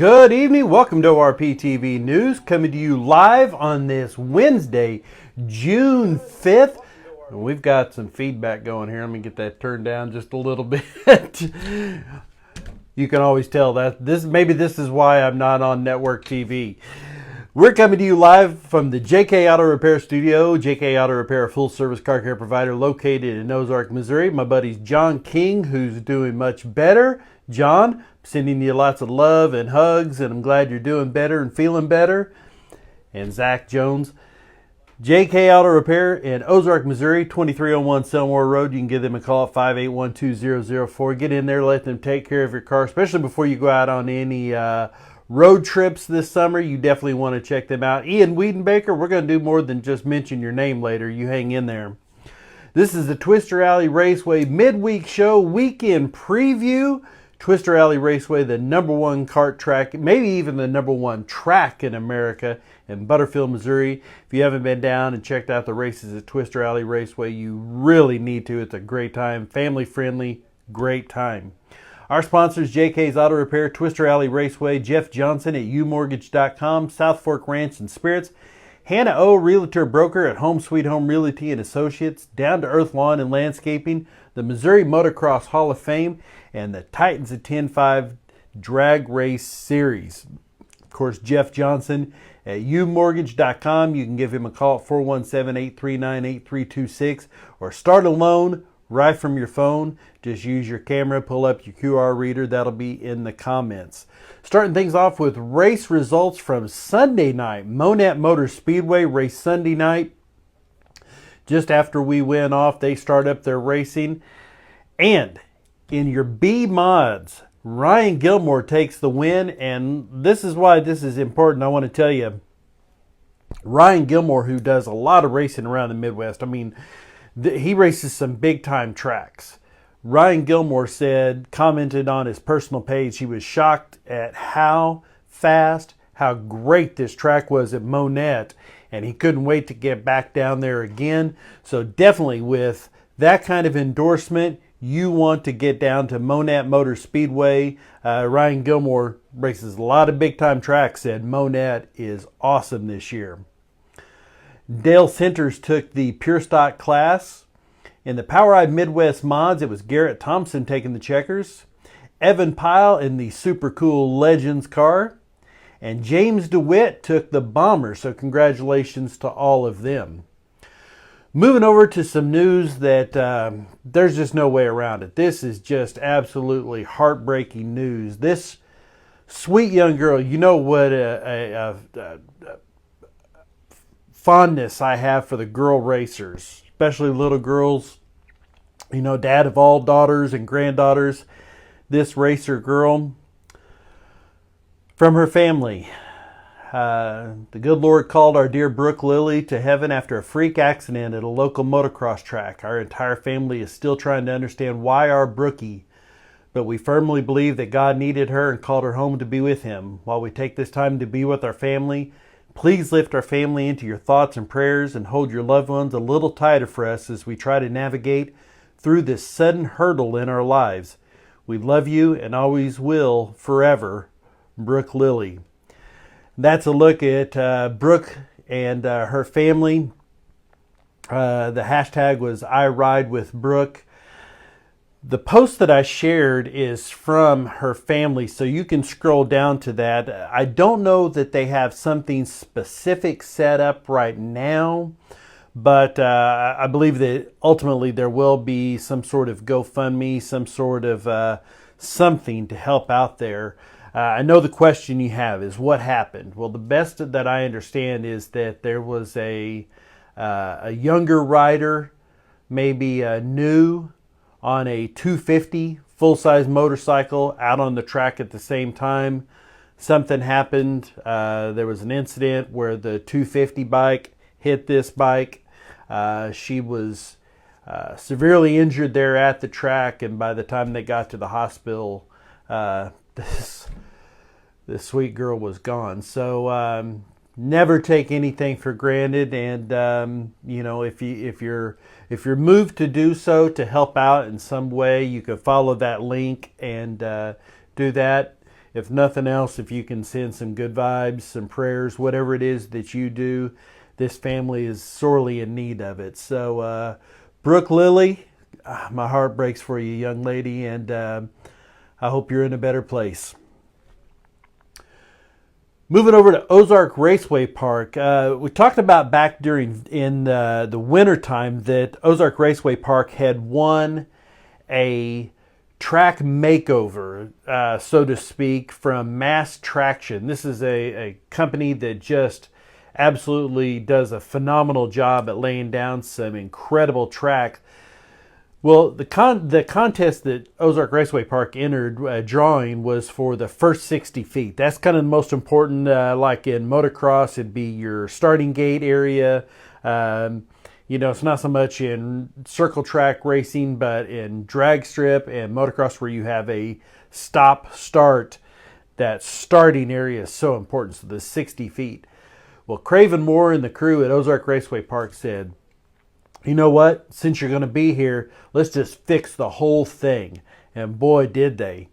Good evening. Welcome to RPTV News, coming to you live on this Wednesday, June 5th. We've got some feedback going here. Let me get that turned down just a little bit. You can always tell that this is why I'm not on network TV. We're coming to you live from the JK Auto Repair Studio. JK Auto Repair, a full-service car care provider located in Ozark, Missouri. My buddy's John King, who's doing much better. John, sending you lots of love and hugs, and I'm glad you're doing better and feeling better. And Zach Jones, JK Auto Repair in Ozark, Missouri, 2301 Selmore Road. You can give them a call at 581-2004. Get in there, let them take care of your car, especially before you go out on any road trips this summer. You definitely want to check them out. Ian Wiedenbaker, we're going to do more than just mention your name later. You hang in there. This is the Twister Alley Raceway midweek show weekend preview. Twister Alley Raceway, the number one kart track, maybe even the number one track in America, in Butterfield, Missouri. If you haven't been down and checked out the races at Twister Alley Raceway, you really need to. It's a great time, family friendly, great time. Our sponsors, JK's Auto Repair, Twister Alley Raceway, Jeff Johnson at umortgage.com, South Fork Ranch and Spirits, Hannah O, Realtor Broker at Home Sweet Home Realty and Associates, Down to Earth Lawn and Landscaping, the Missouri Motocross Hall of Fame, and the Titans of 10-5 Drag Race Series. Of course, Jeff Johnson at umortgage.com. You can give him a call at 417-839-8326 or start a loan right from your phone. Just use your camera, pull up your QR reader. That'll be in the comments. Starting things off with race results from Sunday night. Monette Motor Speedway race Sunday night. Just after we went off, they start up their racing. And in your B mods, Ryan Gilmore takes the win. And this is why this is important. I want to tell you, Ryan Gilmore, who does a lot of racing around the Midwest, I mean, he races some big time tracks. Ryan Gilmore commented on his personal page, he was shocked at how fast, how great this track was at Monette, and he couldn't wait to get back down there again. So definitely with that kind of endorsement, you want to get down to Monette Motor Speedway. Ryan Gilmore races a lot of big time tracks, said Monette is awesome this year. Dale Centers took the Pure Stock class. In the Power Ride Midwest mods, it was Garrett Thompson taking the checkers, Evan Pyle in the super cool Legends car, and James DeWitt took the Bomber, so congratulations to all of them. Moving over to some news that there's just no way around it. This is just absolutely heartbreaking news. This sweet young girl, you know what a fondness I have for the girl racers, especially little girls. You know, dad of all daughters and granddaughters. This racer girl, from her family, the good Lord called our dear Brooke Lilly to heaven after a freak accident at a local motocross track. Our entire family is still trying to understand why our Brookie, but we firmly believe that God needed her and called her home to be with him. While we take this time to be with our family, please lift our family into your thoughts and prayers and hold your loved ones a little tighter for us as we try to navigate through this sudden hurdle in our lives. We love you and always will forever, Brooke Lilly. That's a look at Brooke and her family. The hashtag was I Ride with Brooke. The post that I shared is from her family, so you can scroll down to that. I don't know that they have something specific set up right now, but I believe that ultimately there will be some sort of GoFundMe, some sort of something to help out there. I know the question you have is what happened. Well, the best that I understand is that there was a younger rider, maybe new, on a 250 full-size motorcycle out on the track at the same time. Something happened. There was an incident where the 250 bike hit this bike. She was severely injured there at the track, and by the time they got to the hospital, this sweet girl was gone. So never take anything for granted, and you know, if you're moved to do so to help out in some way, you can follow that link and do that. if nothing else, if you can send some good vibes, some prayers, whatever it is that you do, this family is sorely in need of it. So, Brooke Lily, my heart breaks for you, young lady, and I hope you're in a better place. Moving over to Ozark Raceway Park, we talked about back in the wintertime that Ozark Raceway Park had won a track makeover, so to speak, from Mass Traction. This is a company that just absolutely does a phenomenal job at laying down some incredible track. Well, the contest that Ozark Raceway Park entered drawing was for the first 60 feet. That's kind of the most important, like in motocross, it'd be your starting gate area. It's not so much in circle track racing, but in drag strip and motocross where you have a stop-start. That starting area is so important, so the 60 feet. Well, Craven Moore and the crew at Ozark Raceway Park said, you know what, since you're going to be here, let's just fix the whole thing. And boy, did they.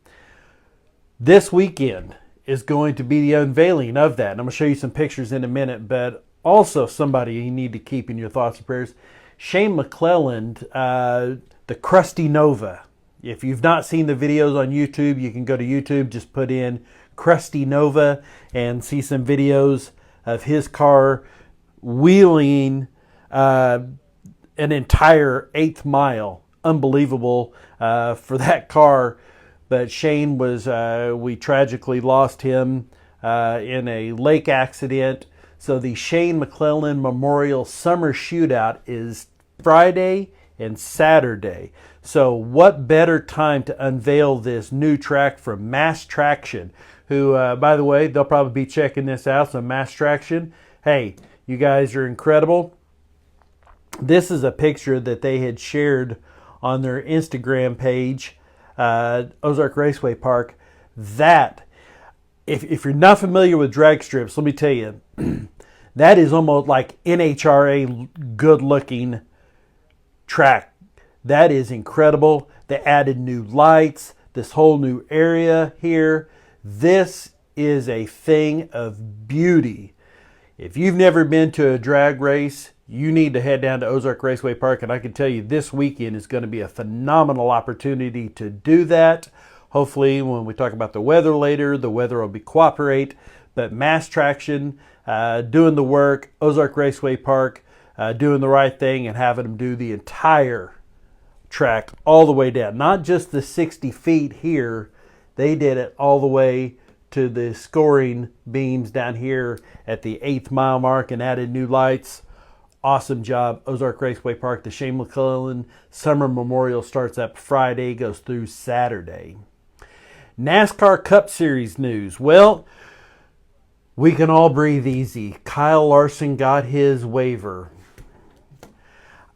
This weekend is going to be the unveiling of that. And I'm going to show you some pictures in a minute, but also somebody you need to keep in your thoughts and prayers. Shane McClelland, the Krusty Nova. If you've not seen the videos on YouTube, you can go to YouTube, just put in Krusty Nova and see some videos of his car wheeling an entire 8th mile. Unbelievable for that car. But Shane we tragically lost him in a lake accident. So the Shane McClelland Memorial Summer Shootout is Friday and Saturday. So what better time to unveil this new track from Mass Traction, who, by the way, they'll probably be checking this out. So Mass Traction, hey, you guys are incredible. This is a picture that they had shared on their Instagram page, Ozark Raceway Park. That, if you're not familiar with drag strips, let me tell you, that is almost like NHRA good-looking track. That is incredible. They added new lights, this whole new area here. This is a thing of beauty. If you've never been to a drag race, you need to head down to Ozark Raceway Park, and I can tell you this weekend is going to be a phenomenal opportunity to do that. Hopefully, when we talk about the weather later, the weather will cooperate. But Mass Traction, doing the work, Ozark Raceway Park, doing the right thing and having them do the entire track all the way down. Not just the 60 feet here, they did it all the way to the scoring beams down here at the 8th mile mark and added new lights. Awesome job, Ozark Raceway Park. The Shane McClelland Summer Memorial starts up Friday, goes through Saturday. NASCAR Cup Series news. Well, we can all breathe easy. Kyle Larson got his waiver.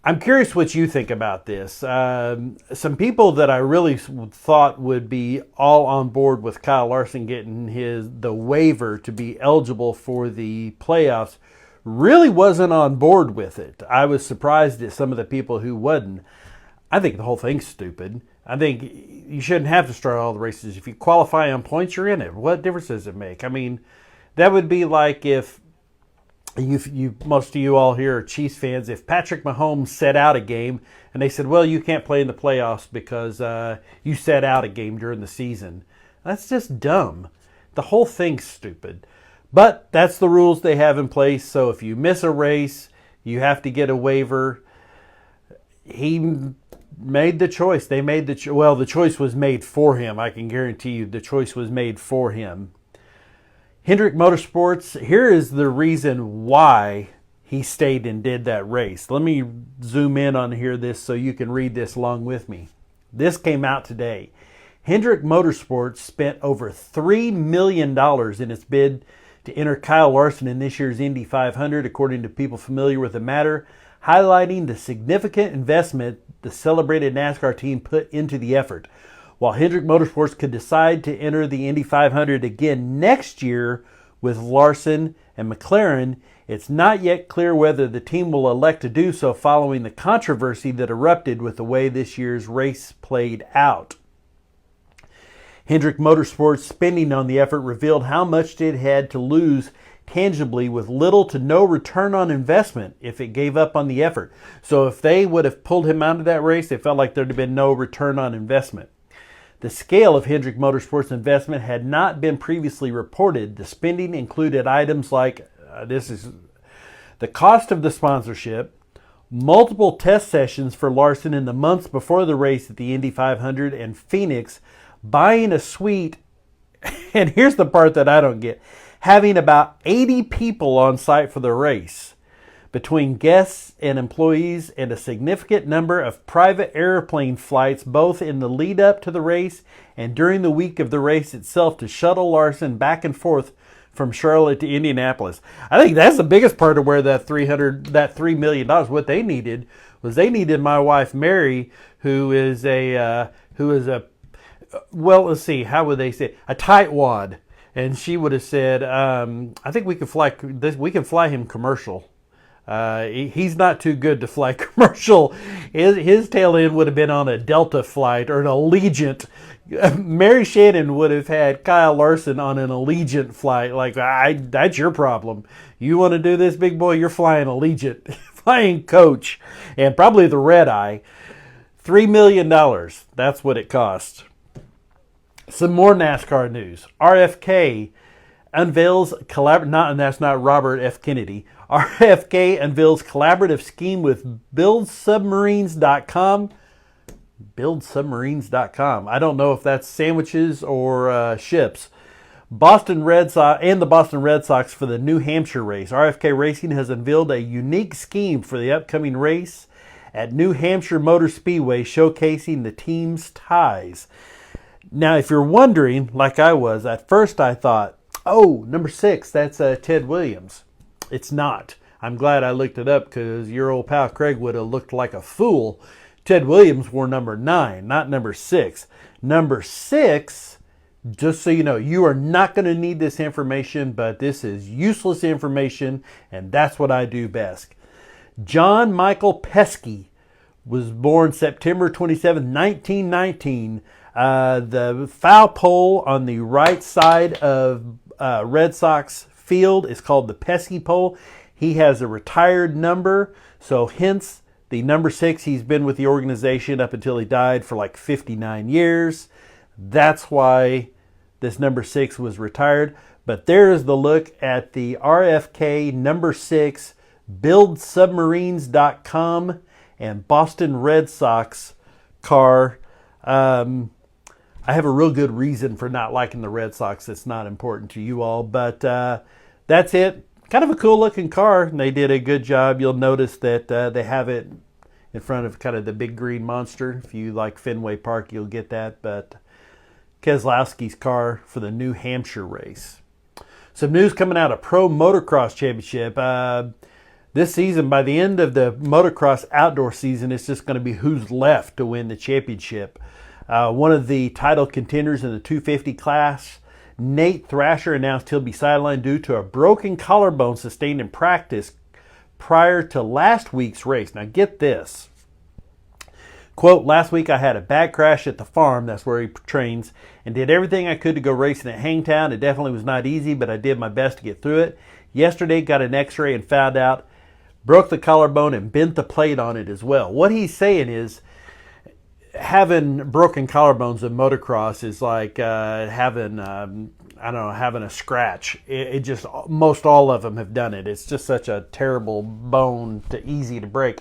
I'm curious what you think about this. Some people that I really thought would be all on board with Kyle Larson getting the waiver to be eligible for the playoffs really wasn't on board with it. I was surprised at some of the people who wasn't. I think the whole thing's stupid. I think you shouldn't have to start all the races. If you qualify on points, you're in it. What difference does it make? I mean, that would be like if most of you all here are Chiefs fans. If Patrick Mahomes set out a game and they said, well, you can't play in the playoffs because you set out a game during the season. That's just dumb. The whole thing's stupid. But that's the rules they have in place. So if you miss a race, you have to get a waiver. He made the choice. They made the choice was made for him. I can guarantee you the choice was made for him. Hendrick Motorsports, here is the reason why he stayed and did that race. Let me zoom in on this so you can read this along with me. This came out today. Hendrick Motorsports spent over $3 million in its bid to enter Kyle Larson in this year's Indy 500, according to people familiar with the matter, highlighting the significant investment the celebrated NASCAR team put into the effort. While Hendrick Motorsports could decide to enter the Indy 500 again next year with Larson and McLaren, it's not yet clear whether the team will elect to do so following the controversy that erupted with the way this year's race played out. Hendrick Motorsports' spending on the effort revealed how much it had to lose tangibly with little to no return on investment if it gave up on the effort. So if they would have pulled him out of that race, they felt like there'd have been no return on investment. The scale of Hendrick Motorsports' investment had not been previously reported. The spending included items like, the cost of the sponsorship, multiple test sessions for Larson in the months before the race at the Indy 500, and Phoenix buying a suite, and here's the part that I don't get, having about 80 people on site for the race, between guests and employees, and a significant number of private airplane flights both in the lead up to the race and during the week of the race itself to shuttle Larson back and forth from Charlotte to Indianapolis. I think that's the biggest part of where that $3 million, what they needed was they needed my wife Mary, who is a well, let's see, how would they say, a tightwad. And she would have said, I think we can fly him commercial. He's not too good to fly commercial. His tail end would have been on a Delta flight or an Allegiant. Mary Shannon would have had Kyle Larson on an Allegiant flight. Like, that's your problem. You want to do this, big boy? You're flying Allegiant, flying coach, and probably the red eye. $3 million. That's what it cost. Some more NASCAR news. RFK unveils and that's not Robert F. Kennedy. RFK unveils collaborative scheme with BuildSubmarines.com. BuildSubmarines.com. I don't know if that's sandwiches or ships. Boston Red Sox and the Boston Red Sox for the New Hampshire race. RFK Racing has unveiled a unique scheme for the upcoming race at New Hampshire Motor Speedway, showcasing the team's ties. Now, if you're wondering, like I was, at first I thought, oh, number 6, that's Ted Williams. It's not. I'm glad I looked it up because your old pal Craig would have looked like a fool. Ted Williams wore number 9, not number 6. Number 6, just so you know, you are not going to need this information, but this is useless information, and that's what I do best. John Michael Pesky was born September 27, 1919. The foul pole on the right side of Red Sox field is called the Pesky pole. He has a retired number, so hence the number 6. He's been with the organization up until he died for like 59 years. That's why this number 6 was retired. But there's the look at the RFK number 6 BuildSubmarines.com and Boston Red Sox car. I have a real good reason for not liking the Red Sox. It's not important to you all, but that's it. Kind of a cool looking car. They did a good job. You'll notice that they have it in front of kind of the big green monster. If you like Fenway Park, you'll get that. But Keselowski's car for the New Hampshire race. Some news coming out of Pro Motocross Championship. This season, by the end of the motocross outdoor season, it's just going to be who's left to win the championship. One of the title contenders in the 250 class, Nate Thrasher, announced he'll be sidelined due to a broken collarbone sustained in practice prior to last week's race. Now get this. Quote, last week I had a bad crash at the farm, that's where he trains, and did everything I could to go racing at Hangtown. It definitely was not easy, but I did my best to get through it. Yesterday got an x-ray and found out, broke the collarbone and bent the plate on it as well. What he's saying is, having broken collarbones in motocross is like having a scratch. It just, most all of them have done it. It's just such a terrible bone, easy to break.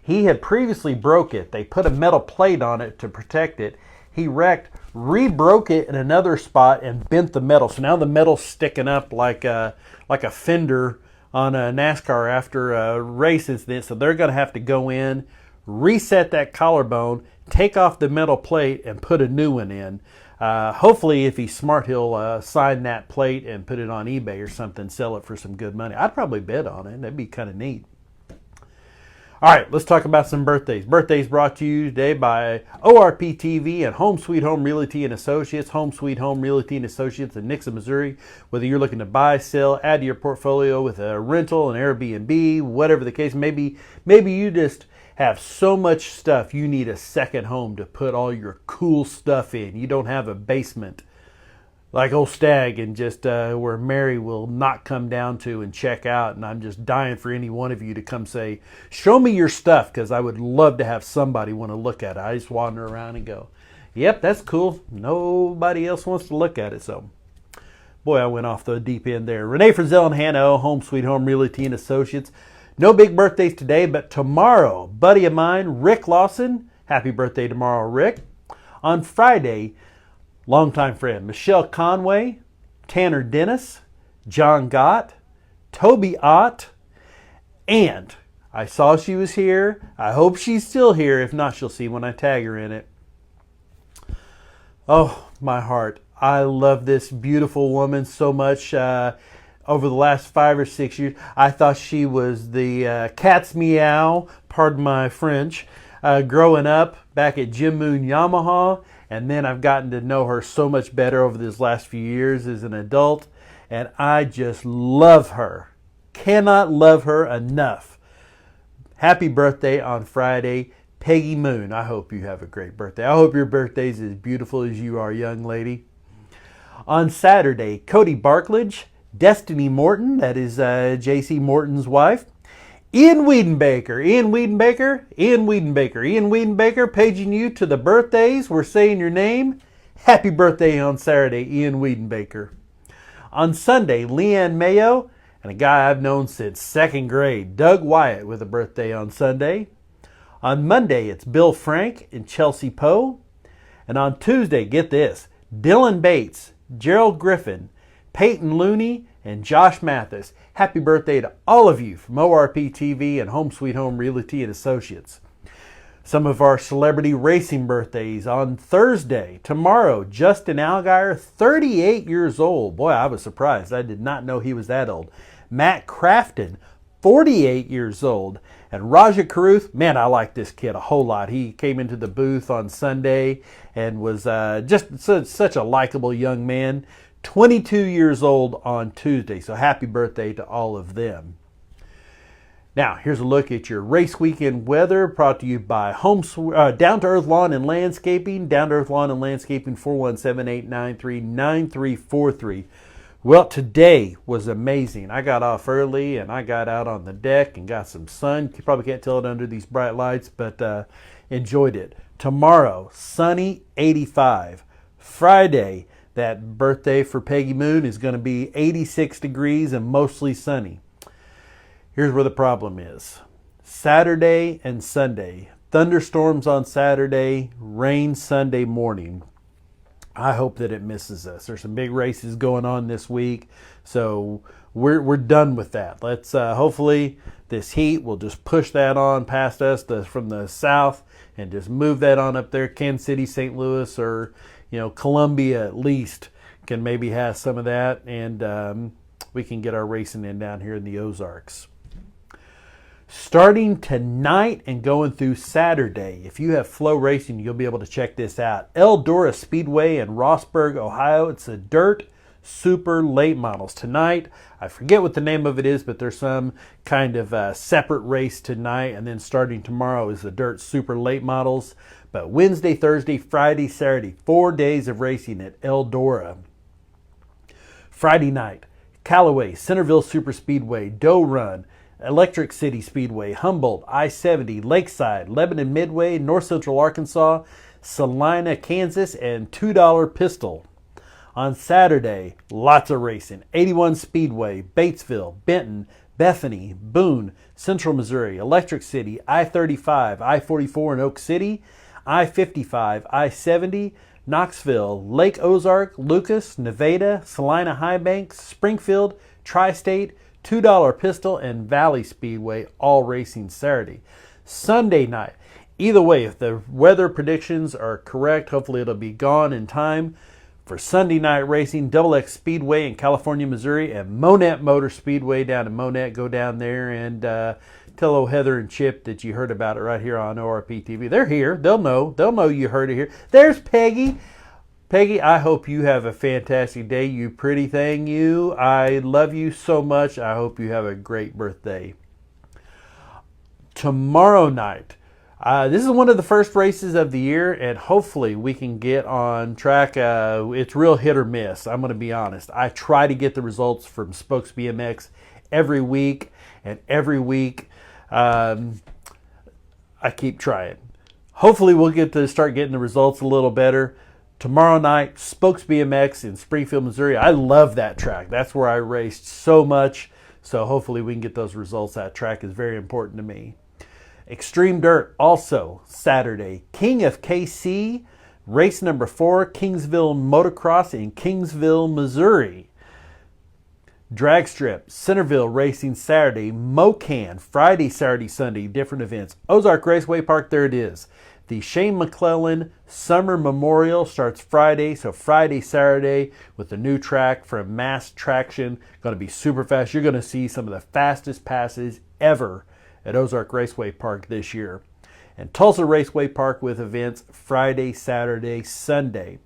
He had previously broke it. They put a metal plate on it to protect it. He wrecked, re-broke it in another spot and bent the metal. So now the metal's sticking up like a fender on a NASCAR after a race incident. So they're going to have to go in, reset that collarbone, take off the metal plate, and put a new one in. Hopefully, if he's smart, he'll sign that plate and put it on eBay or something, sell it for some good money. I'd probably bid on it. That'd be kind of neat. All right, let's talk about some birthdays. Birthdays brought to you today by ORP TV and Home Sweet Home Realty and Associates. Home Sweet Home Realty and Associates in Nixa, Missouri. Whether you're looking to buy, sell, add to your portfolio with a rental, an Airbnb, whatever the case, maybe you just have so much stuff you need a second home to put all your cool stuff in. You don't have a basement like old Stag and just where Mary will not come down to and check out. And I'm just dying for any one of you to come say, show me your stuff, because I would love to have somebody want to look at it. I just wander around and go, yep, that's cool. Nobody else wants to look at it. So, boy, I went off the deep end there. Renee Frizzell and Hannah O, Home Sweet Home Realty and Associates. No big birthdays today, but tomorrow, buddy of mine, Rick Lawson. Happy birthday tomorrow, Rick. On Friday, longtime friend Michelle Conway, Tanner Dennis, John Gott, Toby Ott, and I saw she was here. I hope she's still here. If not, she'll see when I tag her in it. Oh, my heart. I love this beautiful woman so much. Over the last 5 or 6 years, I thought she was the cat's meow, pardon my French, growing up back at Jim Moon Yamaha. And then I've gotten to know her so much better over these last few years as an adult. And I just love her. Cannot love her enough. Happy birthday on Friday, Peggy Moon. I hope you have a great birthday. I hope your birthday's as beautiful as you are, young lady. On Saturday, Cody Barkledge, Destiny Morton, that is J.C. Morton's wife. Ian Wiedenbaker, paging you to the birthdays. We're saying your name. Happy birthday on Saturday, Ian Wiedenbaker. On Sunday, Leanne Mayo, and a guy I've known since second grade, Doug Wyatt, with a birthday on Sunday. On Monday, it's Bill Frank and Chelsea Poe. And on Tuesday, get this, Dylan Bates, Gerald Griffin, Peyton Looney, and Josh Mathis. Happy birthday to all of you from ORP TV and Home Sweet Home Realty and Associates. Some of our celebrity racing birthdays on Thursday. Tomorrow, Justin Allgaier, 38 years old. Boy, I was surprised. I did not know he was that old. Matt Crafton, 48 years old. And Raja Caruth, man, I like this kid a whole lot. He came into the booth on Sunday and was just such a likable young man. 22 years old on Tuesday, so happy birthday to all of them. Now, here's a look at your race weekend weather brought to you by Down to Earth Lawn and Landscaping. Down to Earth Lawn and Landscaping, 417-893-9343. Well, today was amazing. I got off early and I got out on the deck and got some sun. You probably can't tell it under these bright lights, but enjoyed it. Tomorrow, sunny, 85. Friday, that birthday for Peggy Moon, is going to be 86 degrees and mostly sunny. Here's where the problem is. Saturday and Sunday. Thunderstorms on Saturday, rain Sunday morning. I hope that it misses us. There's some big races going on this week, so we're done with that. Let's hopefully this heat will just push that on past us from the south and just move that on up there. Kansas City, St. Louis, or Columbia at least can maybe have some of that, and we can get our racing in down here in the Ozarks. Starting tonight and going through Saturday, if you have Flow Racing, you'll be able to check this out. Eldora Speedway in Rossburg, Ohio. It's a dirt super late models. Tonight, I forget what the name of it is, but there's some kind of separate race tonight, and then starting tomorrow is the dirt super late models. But Wednesday, Thursday, Friday, Saturday, 4 days of racing at Eldora. Friday night, Callaway, Centerville Super Speedway, Doe Run, Electric City Speedway, Humboldt, I-70, Lakeside, Lebanon Midway, North Central Arkansas, Salina, Kansas, and $2 Pistol. On Saturday, lots of racing. 81 Speedway, Batesville, Benton, Bethany, Boone, Central Missouri, Electric City, I-35, I-44 in Oak City, I-55, I-70, Knoxville, Lake Ozark, Lucas, Nevada, Salina High Banks, Springfield, Tri-State, $2 Pistol, and Valley Speedway, all racing Saturday. Sunday night, either way, if the weather predictions are correct, hopefully it'll be gone in time for Sunday night racing. Double X Speedway in California, Missouri, and Monette Motor Speedway down in Monette. Go down there and tell old Heather and Chip that you heard about it right here on ORP TV. They're here. They'll know you heard it here. There's Peggy. Peggy, I hope you have a fantastic day, you pretty thing, you. I love you so much. I hope you have a great birthday. Tomorrow night, This is one of the first races of the year, and hopefully we can get on track. It's real hit or miss. I'm going to be honest. I try to get the results from Spokes BMX every week, and every week I keep trying. Hopefully we'll get to start getting the results a little better. Tomorrow night, Spokes BMX in Springfield, Missouri. I love that track. That's where I raced so much. So hopefully we can get those results. That track is very important to me. Extreme Dirt, also Saturday. King of KC, race number 4, Kingsville Motocross in Kingsville, Missouri. Drag Strip, Centerville Racing Saturday. Mocan, Friday, Saturday, Sunday, different events. Ozark Raceway Park, there it is. The Shane McClellan Summer Memorial starts Friday, so Friday, Saturday with the new track from Mass Traction. Going to be super fast. You're going to see some of the fastest passes ever at Ozark Raceway Park this year. And Tulsa Raceway Park with events Friday, Saturday, Sunday.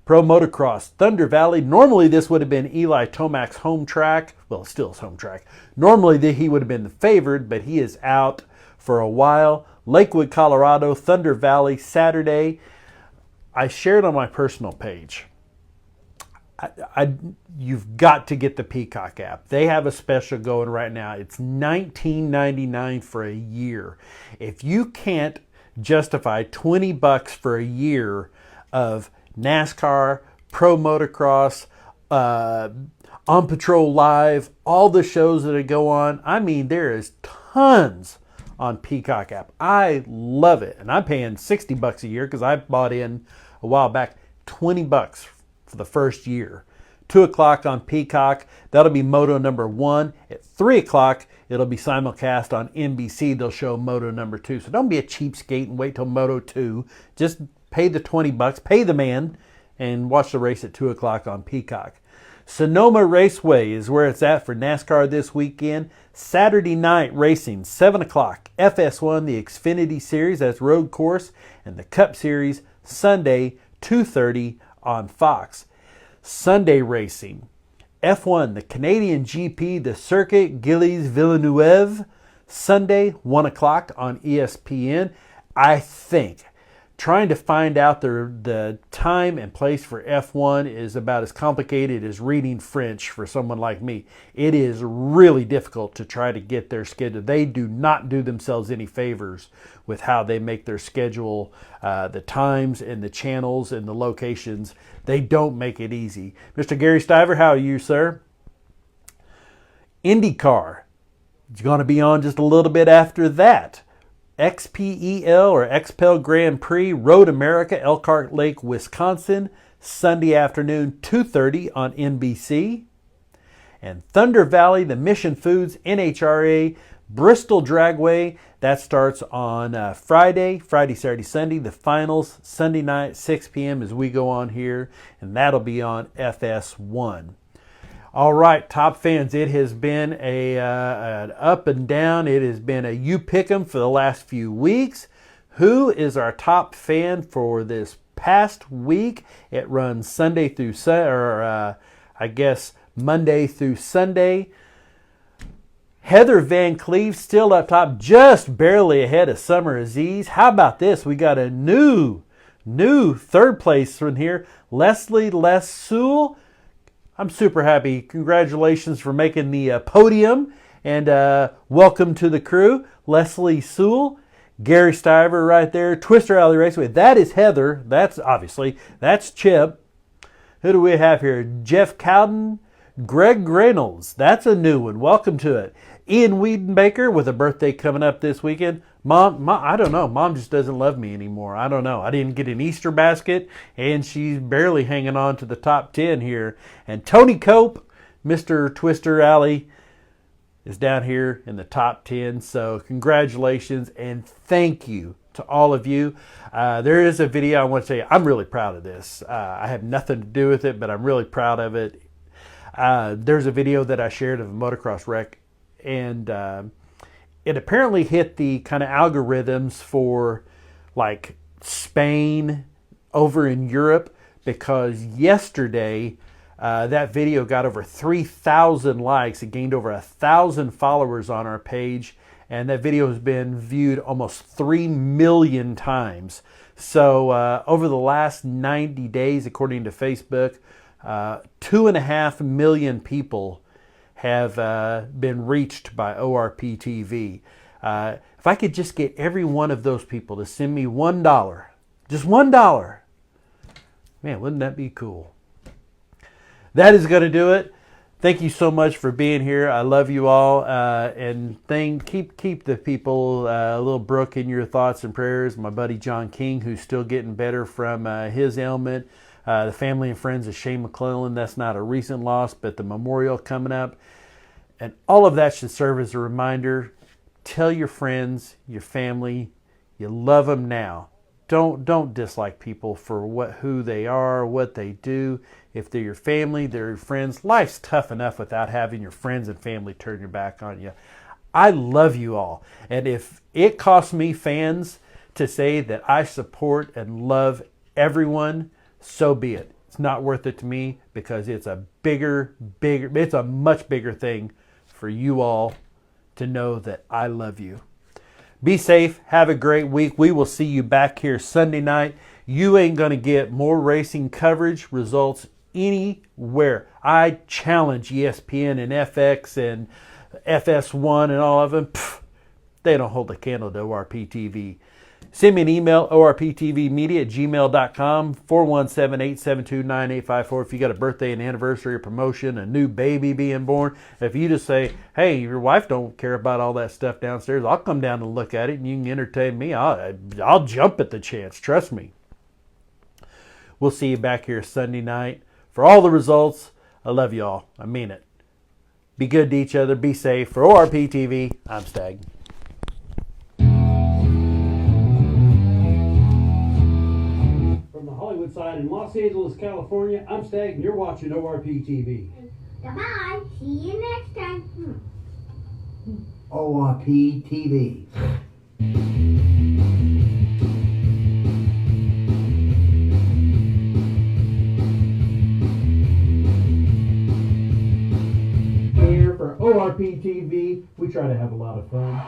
Pro Motocross, Thunder Valley. Normally this would have been Eli Tomac's home track. Well, it's still his home track. Normally he would have been the favored, but he is out for a while. Lakewood, Colorado, Thunder Valley, Saturday. I shared on my personal page. You've got to get the Peacock app. They have a special going right now. It's $19.99 for a year. If you can't justify $20 for a year of NASCAR, Pro Motocross, On Patrol Live, all the shows that go on, I mean, there is tons on Peacock app. I love it. And I'm paying $60 a year because I bought in a while back. $20 for the first year. 2 o'clock on Peacock. That'll be Moto number 1. At 3 o'clock, it'll be simulcast on NBC. They'll show Moto number 2. So don't be a cheapskate and wait till Moto 2. Just pay the $20, pay the man, and watch the race at 2 o'clock on Peacock. Sonoma Raceway is where it's at for NASCAR this weekend. Saturday night racing, 7 o'clock. FS1, the Xfinity Series, that's road course, and the Cup Series, Sunday, 2:30 on Fox. Sunday racing, F1, the Canadian GP, the Circuit Gilles Villeneuve, Sunday, 1 o'clock on ESPN. I think trying to find out the time and place for F1 is about as complicated as reading French for someone like me. It is really difficult to try to get their schedule. They do not do themselves any favors with how they make their schedule, the times and the channels and the locations. They don't make it easy. Mr. Gary Stiver, how are you, sir? IndyCar is going to be on just a little bit after that. XPEL or XPEL Grand Prix, Road America, Elkhart Lake, Wisconsin, Sunday afternoon, 2:30 on NBC. And Thunder Valley, the Mission Foods NHRA, Bristol Dragway, that starts on Friday, Saturday, Sunday. The finals, Sunday night, 6 p.m. as we go on here, and that'll be on FS1. All right, top fans, it has been an up and down. It has been a you pick 'em for the last few weeks. Who is our top fan for this past week? It runs Sunday through Monday through Sunday. Heather Van Cleve still up top, just barely ahead of Summer Aziz. How about this? We got a new third place from here, Leslie Les Sewell. I'm super happy. Congratulations for making the podium, and welcome to the crew, Leslie Sewell. Gary Stiver right there, Twister Alley Raceway. That is Heather. That's Chip. Who do we have here? Jeff Cowden, Greg Reynolds. That's a new one. Welcome to it. Ian Wiedenbaker with a birthday coming up this weekend. Mom, I don't know. Mom just doesn't love me anymore. I don't know. I didn't get an Easter basket, and she's barely hanging on to the top 10 here. And Tony Cope, Mr. Twister Alley, is down here in the top 10. So congratulations and thank you to all of you. There is a video I want to say. I'm really proud of this. I have nothing to do with it, but I'm really proud of it. There's a video that I shared of a motocross wreck, and it apparently hit the kind of algorithms for like Spain over in Europe, because yesterday that video got over 3,000 likes. It gained over 1,000 followers on our page, and that video has been viewed almost 3 million times. So over the last 90 days, according to Facebook, 2.5 million people have been reached by ORP TV. If I could just get every one of those people to send me $1, just $1, man, wouldn't that be cool? That is going to do it. Thank you so much for being here. I love you all, and keep the people, little Brooke, in your thoughts and prayers. My buddy John King, who's still getting better from his ailment. The family and friends of Shane McClellan. That's not a recent loss, but the memorial coming up, and all of that should serve as a reminder. Tell your friends, your family, you love them now. Don't dislike people for who they are, what they do. If they're your family, they're your friends. Life's tough enough without having your friends and family turn your back on you. I love you all. And if it costs me fans to say that I support and love everyone, so be it. It's not worth it to me, because it's a it's a much bigger thing for you all to know that I love you. Be safe. Have a great week. We will see you back here Sunday night. You ain't going to get more racing coverage results anywhere. I challenge ESPN and FX and FS1 and all of them. They don't hold a candle to ORP TV. Send me an email, orptvmedia@gmail.com, 417-872-9854. If you got a birthday, an anniversary, a promotion, a new baby being born. If you just say, hey, your wife don't care about all that stuff downstairs, I'll come down and look at it and you can entertain me. I'll jump at the chance. Trust me. We'll see you back here Sunday night for all the results. I love you all. I mean it. Be good to each other. Be safe. For ORP TV, I'm Stag. Side in Los Angeles, California, I'm Stag, and you're watching ORP TV. Bye-bye. See you next time. ORP TV. Here for ORP TV, we try to have a lot of fun.